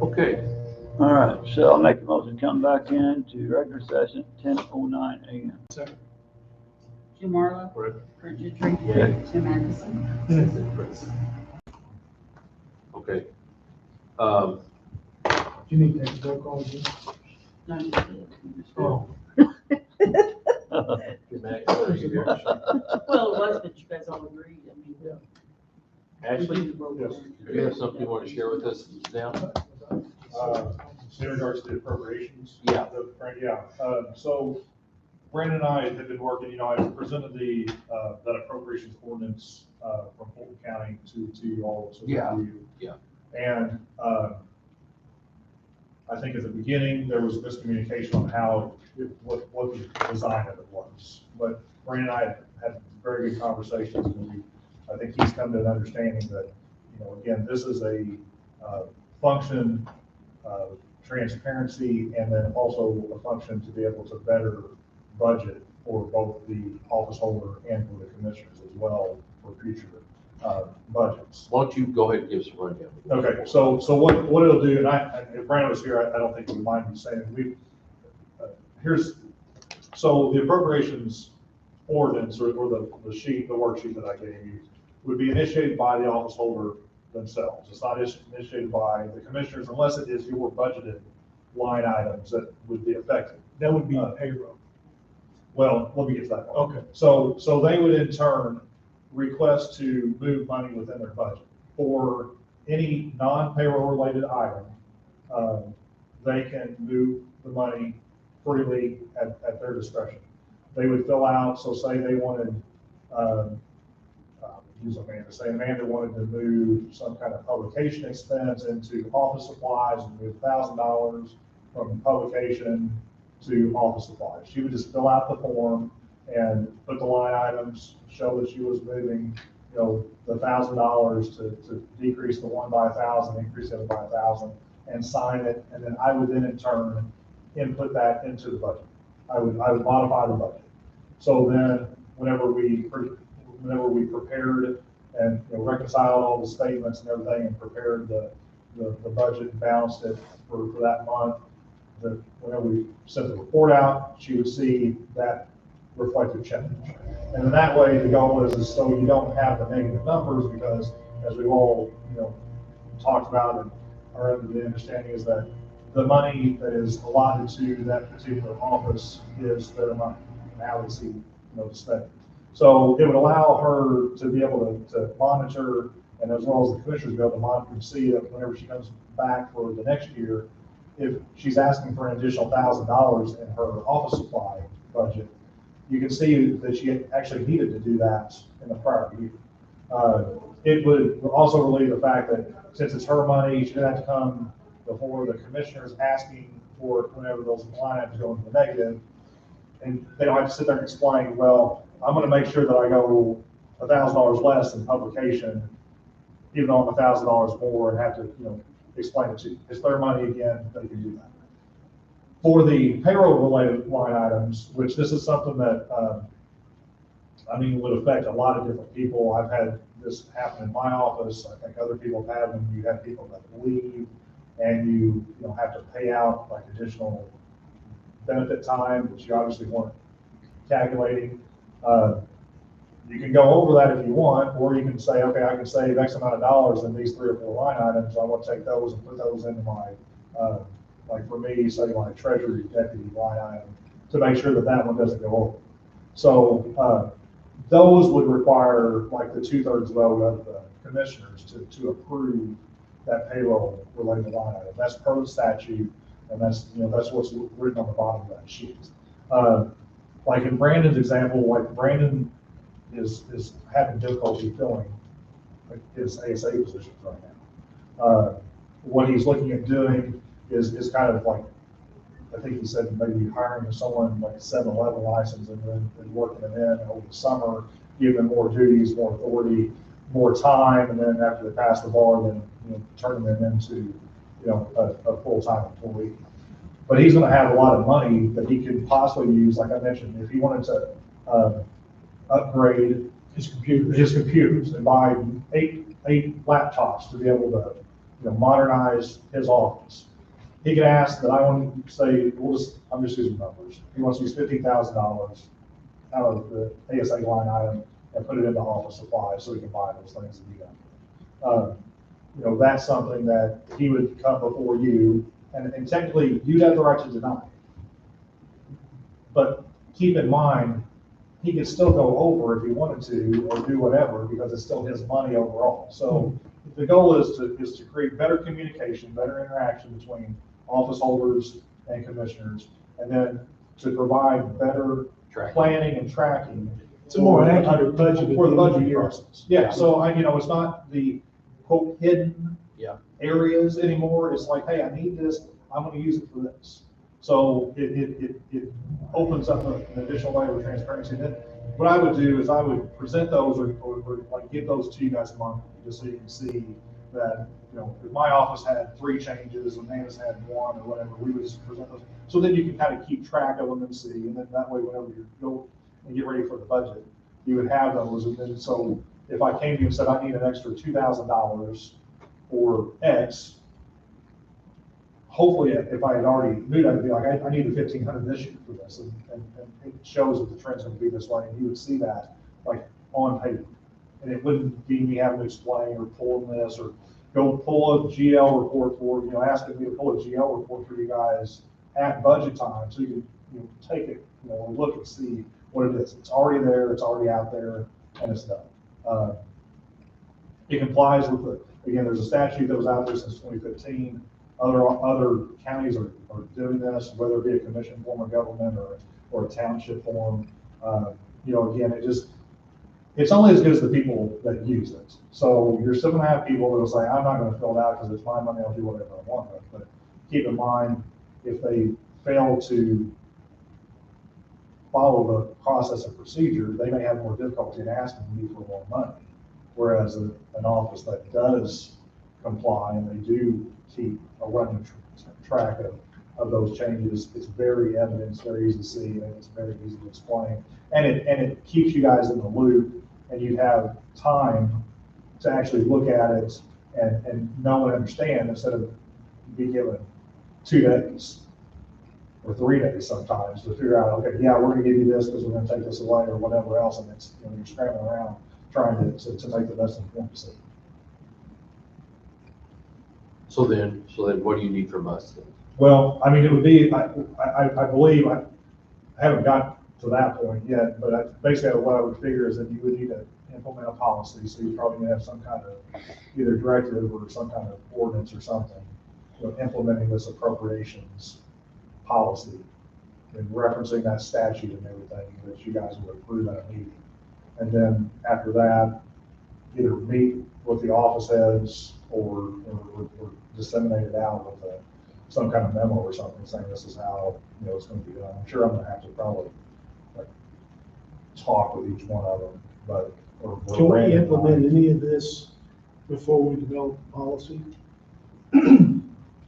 Okay, All right, so I'll make a motion to come back into regular session at 10:09 a.m. Second. Jim Marlowe. Correct. Kurt Gentry. Yeah. Tim Anderson. Okay. Do you need to take a roll call again? No, you did. Oh. Well, it was, but you guys all agreed. I mean, Ashley, we did roll call. Yes. do you have something you want to share with us now? In regards to the appropriations? Yeah. So Brandon and I have been working, I presented that appropriations ordinance, from Fulton County to you all to Yeah. review. Yeah. And, I think at the beginning, there was miscommunication on what the design of it was. But Brandon and I had very good conversations, and I think he's come to an understanding that, again, this is a function of transparency, and then also a function to be able to better budget for both the office holder and for the commissioners as well for future budgets. Why don't you go ahead and give us a rundown? Okay, so what it'll do, and if Brandon was here, I don't think he would mind me saying, so the appropriations ordinance or the worksheet that I gave you would be initiated by the office holder themselves. It's not initiated by the commissioners unless it is your budgeted line items that would be affected. That would be payroll. Well, let me get to that one. Okay. So they would in turn request to move money within their budget for any non-payroll related item. They can move the money freely at their discretion. They would fill out, so say they wanted, use Amanda, say Amanda wanted to move some kind of publication expense into office supplies and move $1,000 from publication to office supplies. She would just fill out the form and put the line items, show that she was moving, the $1,000 to decrease the one by 1,000, increase the other by 1,000, and sign it. And then I would then in turn input that into the budget. I would modify the budget. So then whenever we prepared and reconciled all the statements and everything and prepared the budget and balanced it for that month, whenever we sent the report out, she would see that reflected change. And in that way, the goal is so you don't have the negative numbers, because as we've all, talked about and are under the understanding is that the money that is allotted to that particular office is their money, and how they see, the spending. So it would allow her to be able to monitor, and as well as the commissioners be able to monitor and see that whenever she comes back for the next year, if she's asking for an additional $1,000 in her office supply budget, you can see that she actually needed to do that in the prior year. It would also relieve the fact that since it's her money, she doesn't have to come before the commissioners asking for it whenever those line items go into the negative. And they don't have to sit there and explain, well, I'm going to make sure that I go $1,000 less in publication, even though I'm $1,000 more, and have to, explain it to you. It's their money again, they can do that. For the payroll related line items, which this is something that, would affect a lot of different people. I've had this happen in my office. I think other people have had when you have people that leave and you have to pay out like additional benefit time, which you obviously weren't calculating. You can go over that if you want, or you can say, okay, I can save X amount of dollars in these 3 or 4 line items. I want to take those and put those into my, like for me, say my treasury deputy line item to make sure that that one doesn't go over. So those would require like the 2/3 vote of the commissioners to approve that payroll related line item. That's per the statute, and that's what's written on the bottom of that sheet. Like in Brandon's example, like Brandon is having difficulty filling his ASA positions right now. What he's looking at doing is kind of like, I think he said maybe hiring someone like a 7-Eleven license and then working them in over the summer, give them more duties, more authority, more time, and then after they pass the bar, then turning them into a full-time employee. But he's going to have a lot of money that he could possibly use, like I mentioned, if he wanted to upgrade his computers and buy eight laptops to be able modernize his office. He could ask that I want to say, I'm just using numbers. He wants to use $15,000 out of the ASA line item and put it into office supplies so he can buy those things that he got. That's something that he would come before you, and technically you'd have the right to deny. But keep in mind, he could still go over if he wanted to, or do whatever, because it's still his money overall. So the goal is to create better communication, better interaction between office holders and commissioners, and then to provide better planning and tracking. It's a more accurate budget. For the budget process. Yeah, so it's not the quote hidden areas anymore. It's like, hey, I need this, I'm gonna use it for this. So it opens up an additional layer of transparency. And then what I would do is I would present those or like give those to you guys monthly, just so you can see that, if my office had 3 changes and Nana's had 1 or whatever, we would just present those. So then you can kind of keep track of them and see, and then that way, whenever you go and get ready for the budget, you would have those. And then, so if I came to you and said, I need an extra $2,000 for X, hopefully, if I had already knew that, I'd be like, I need the $1,500 this year for this, and it shows that the trend's going to be this way, and you would see that like on paper, and it wouldn't be me having to explain or pulling this or go pull a GL report for, asking me to pull a GL report for you guys at budget time, so you can take it, look and see what it is. It's already there, it's already out there, and it's done. It complies with again, there's a statute that was out there since 2015. Other counties are doing this, whether it be a commission form of government or a township form. Again, it's only as good as the people that use it. So you're still gonna have people that will say, I'm not gonna fill it out because it's my money, I'll do whatever I want with it. But keep in mind, if they fail to follow the process and procedure, they may have more difficulty in asking you for more money. Whereas an office that does comply and they do keep a running track of those changes, it's very evident, it's very easy to see, and it's very easy to explain. And it keeps you guys in the loop, and you have time to actually look at it and know and understand, instead of be given 2 days or 3 days sometimes to figure out, okay, yeah, we're gonna give you this because we're gonna take this away or whatever else, and it's, you're scrambling around trying to make the best informed decision. So then what do you need from us then? Well, I mean, it would be, I believe, I haven't got to that point yet, but basically what I would figure is that you would need to implement a policy. So you probably need to have some kind of either directive or some kind of ordinance or something, implementing this appropriations policy and referencing that statute and everything that you guys would approve at a meeting. And then after that, either meet with the office heads or disseminate it out with some kind of memo or something saying this is how it's going to be done. I'm sure I'm going to have to probably talk with each one of them, but Can we implement any of this before we develop a policy? The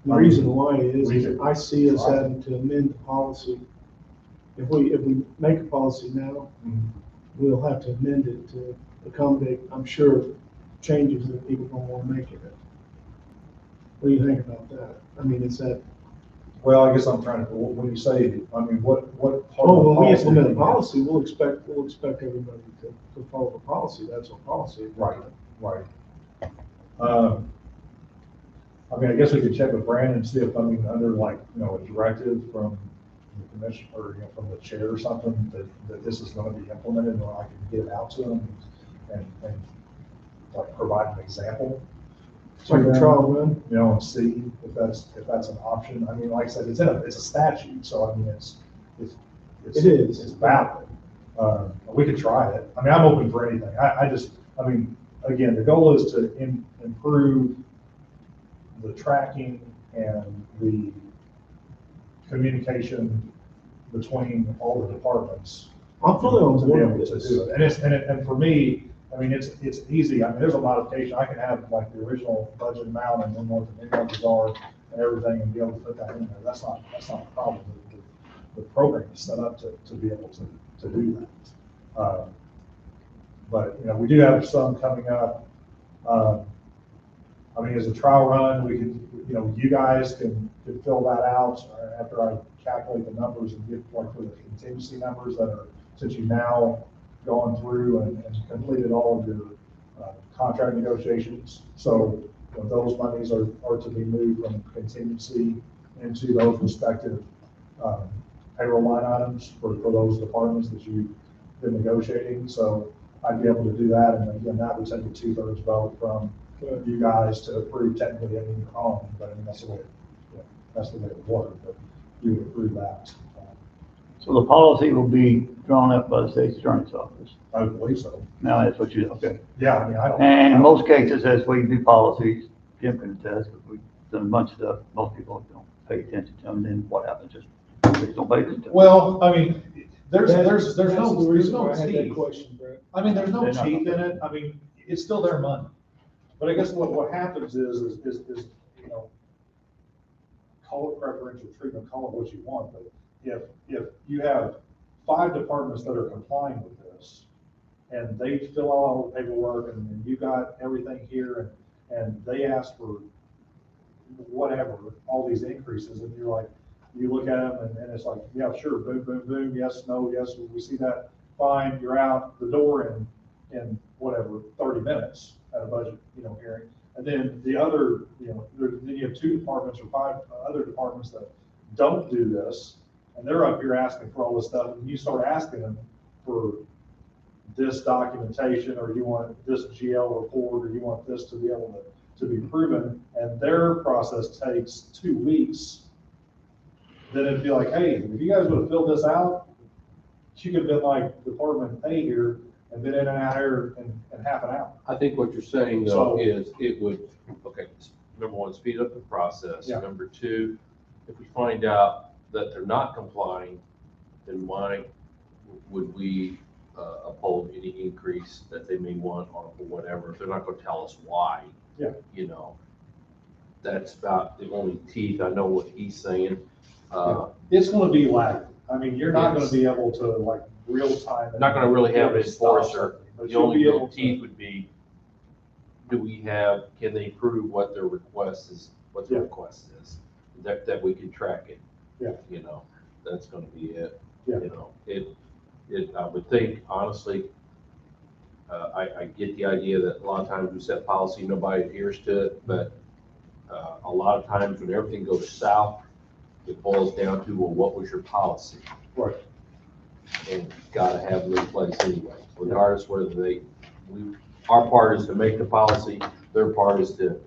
reason why is I see us having to amend the policy. If we make a policy now, we'll have to amend it to accommodate, I'm sure, changes that people don't want to make in it. What do you think about that? I mean, is that? Well, I guess I'm trying to, when you say, I mean, what part Oh, of the when we policy? implement a policy, we'll expect everybody to follow the policy. That's our policy. Right. I mean, I guess we could check with Brandon and see if, under a directive from the commission or, from the chair or something, that this is going to be implemented, and I can get it out to them and provide an example. Like a trial run. And see if that's an option. I mean, like I said, it's a statute, so I mean, it's valid. We could try it. I mean, I'm open for anything. I mean, again, the goal is to improve the tracking and the communication between all the departments. I'm fully on To be board able with to this. do it. And for me, I mean, it's easy. I mean, there's a modification. I can have the original budget amount and then what the new numbers are and everything and be able to put that in there. That's not a problem. The program is set up to be able to do that. But, we do have some coming up. I mean, as a trial run, we can, you guys can fill that out after I calculate the numbers and get like for the contingency numbers that are, since you've now gone through and completed all of your contract negotiations. So those monies are to be moved from contingency into those respective payroll line items for those departments that you've been negotiating. So I'd be able to do that, and again, that would take a 2/3 vote from you guys to approve technically any column, but I mean, that's the way it would work, but you would approve that. So the policy will be drawn up by the state's attorney's office. I would believe so. Now, that's what you, okay. Yeah, I mean, I don't. And in most cases, as we do policies, Jim can attest, but we've done a bunch of stuff, most people don't pay attention to them, then what happens, just, they don't pay attention to them. Well, I mean, there's That's no the reason no why I had that teeth. question, Brett. I mean, there's no They're not teeth in gonna- it. I mean, it's still their money. But I guess what happens is, call it preferential treatment, call it what you want, but if you have 5 departments that are complying with this, and they fill out all the paperwork, and you got everything here, and they ask for whatever, all these increases, and you're like, you look at them, and it's like, yeah, sure, boom, boom, boom, yes, no, yes, we see that, fine, you're out the door in whatever, 30 minutes at a budget, hearing. And then the other, then you have 2 departments or 5 other departments that don't do this, and they're up here asking for all this stuff, and you start asking them for this documentation, or you want this GL report, or you want this to be able to be proven, and their process takes 2 weeks, then it'd be like, hey, if you guys would have filled this out, you could have been like Department A here, and been in and out here in half an hour. I think what you're saying though So- is it would, okay, number 1, speed up the process. Yeah. Number 2, if we find out that they're not complying, then why would we uphold any increase that they may want or whatever? If they're not gonna tell us why. Yeah. That's about the only teeth. I know what he's saying. It's gonna be lagging. I mean, you're not gonna Yes. be able to like real time. Not gonna really have an Stop enforcer. something, but The you'll only be real able to- teeth would be, can they prove what their request is, what the Yeah. request is? That we can track it. Yeah. That's gonna be it. Yeah. I would think, honestly, I get the idea that a lot of times we set policy, nobody adheres to it, but a lot of times when everything goes south, it boils down to, well, what was your policy? Right. And you gotta have them in place anyway, regardless whether our part is to make the policy, their part is to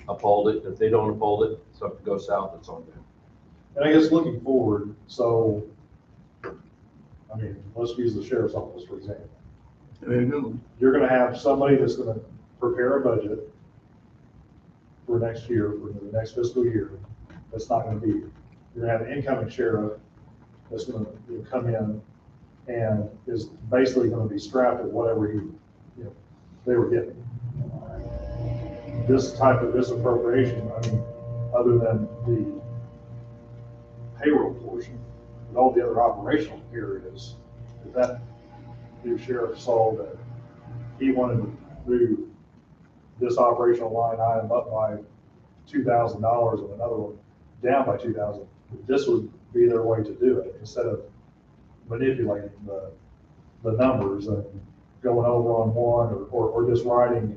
uphold it. If they don't uphold it, something goes south, it's on them. And I guess looking forward, so, I mean, let's use the sheriff's office, for example. There you go. You're gonna have somebody that's gonna prepare a budget for next year, for the next fiscal year, that's not gonna be here. You're gonna have an incoming sheriff that's gonna come in and is basically gonna be strapped at whatever they were getting. This appropriation, I mean, other than the payroll portion, and all the other operational areas, if that new sheriff saw that he wanted to move this operational line item up by $2,000 and another one down by 2,000, this would be their way to do it, instead of manipulating the numbers and going over on one, or just writing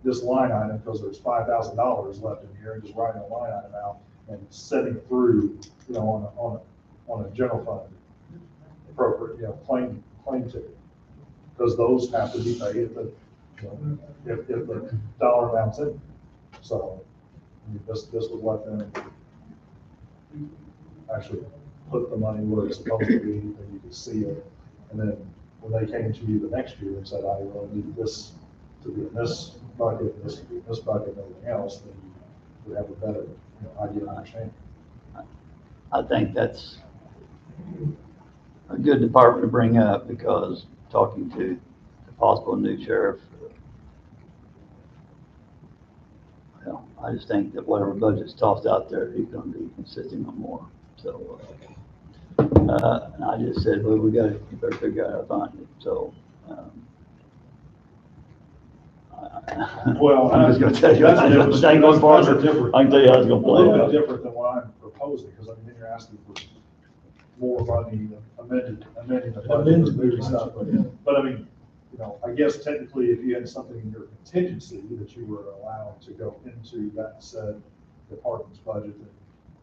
this line item because there's $5,000 left in here, and just writing a line item out and sending through, on a general fund appropriate, claim ticket, because those have to be paid if the dollar amount's in. So I mean, this would let them actually put the money where it's supposed to be, and you can see it. And then when they came to you the next year and said, I really need this to be in this bucket, and this to be in this bucket, and everything else, then you would have a better idea and understanding. I think that's a good department to bring up, because talking to the possible new sheriff, well, I just think that whatever budget's tossed out there, he's gonna be insisting on more. So, and I just said, well, you better figure out how to find it. So, Well, I'm just gonna tell you, that's I ain't different. going That's farther. different. I can tell you how it's A gonna play little bit out. different than what I'm proposing, because I mean, then you're asking for more money, amending the budget, Amended the moving stuff. budget, yeah. But I mean, I guess technically, if you had something in your contingency that you were allowed to go into that said department's budget, then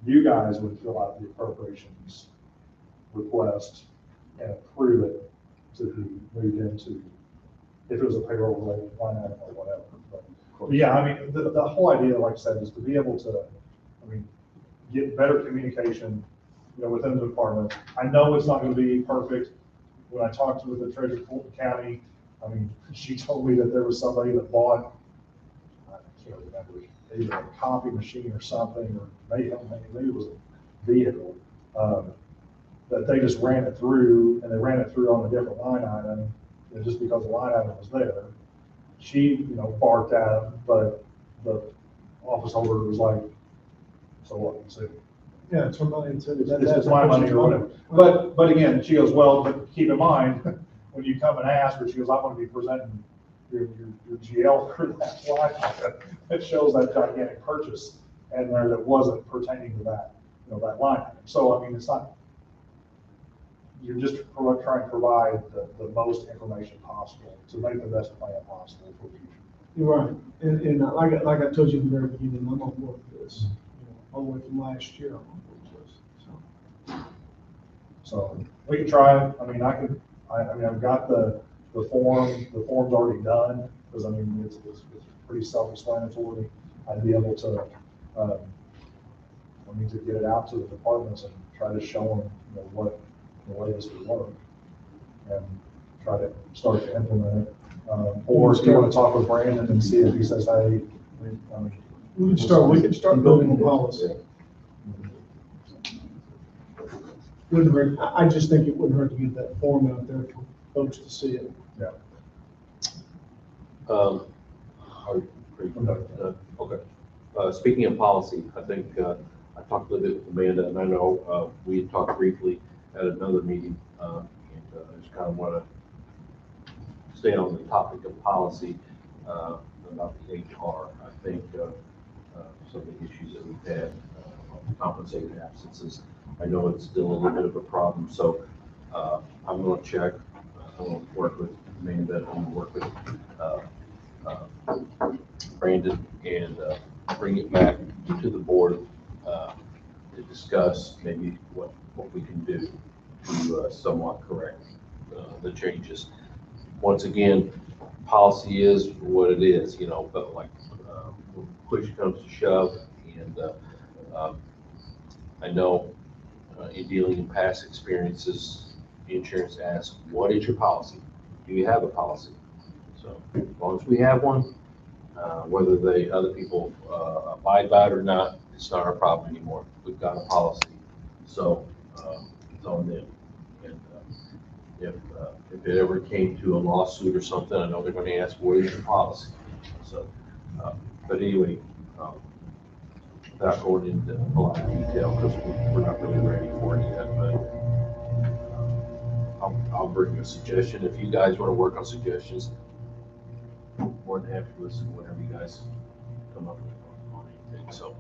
you guys would fill out the appropriations request and approve it to be moved into, if it was a payroll related line item or whatever. But yeah, I mean, the whole idea, like I said, is to be able to, get better communication, within the department. I know it's not gonna be perfect. When I talked with the treasurer of Fulton County, she told me that there was somebody that bought, I can't remember, either a copy machine or something, or maybe it was a vehicle, that they just ran it through, and they ran it through on a different line item, just because the line item was there. She, barked at him, but the office holder was like, so what? So Yeah, it's her money, it's it's my money or whatever. But again, she goes, well, but keep in mind, when you come and ask her, she goes, I'm gonna be presenting your GL for that line item. It shows that gigantic purchase and there that wasn't pertaining to that, that line item. So, it's not, you're just trying to provide the most information possible to make the best plan possible for the future. You're right, and like I told you in the very beginning, I'm on board with this, all the way from last year, I'm on board with this, so. So we can try it. I've got the form's already done, because it's pretty self-explanatory. I'd be able to, to get it out to the departments and try to show them, what the way this would work, and try to start to implement it. Or if you want to talk with Brandon and see if he says, hey, We can start building a policy. Wouldn't hurt, I just think it wouldn't hurt to get that form out there for folks to see it. Yeah. Okay. Speaking of policy, I think, I talked a little bit with Amanda, and I know, we had talked briefly at another meeting, and I just kind of want to stay on the topic of policy, about the HR. I think, some of the issues that we've had, compensated absences, I know it's still a little bit of a problem, so, I'm going to check, I'm going to work with Amanda, I'm going to work with, Brandon, and bring it back to the board to discuss maybe what we can do to somewhat correct the changes. Once again, policy is what it is, but like when push comes to shove, and I know in dealing in past experiences, the insurance asks, what is your policy? Do you have a policy? So as long as we have one, whether other people abide by it or not, it's not our problem anymore. We've got a policy, so it's on them. And if it ever came to a lawsuit or something, I know they're going to ask, what is your policy? So, but anyway, without going into a lot of detail, because we're not really ready for it yet, but I'll bring a suggestion. If you guys want to work on suggestions, more than happy to listen to whatever you guys come up with on anything. So,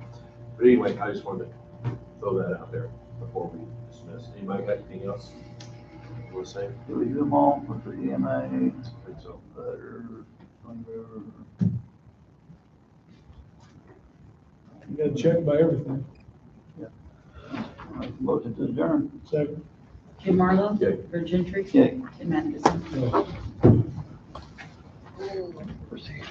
but anyway, I just wanted to throw that out there before we dismiss. Anybody got anything else you want to say? Do we do them all with the EMA, I think so. letter, whatever? You gotta check by everything. Motion to adjourn. Second. Jim Marlowe. Yay. Rick Gentry. Yay. Tim Anderson. Proceed.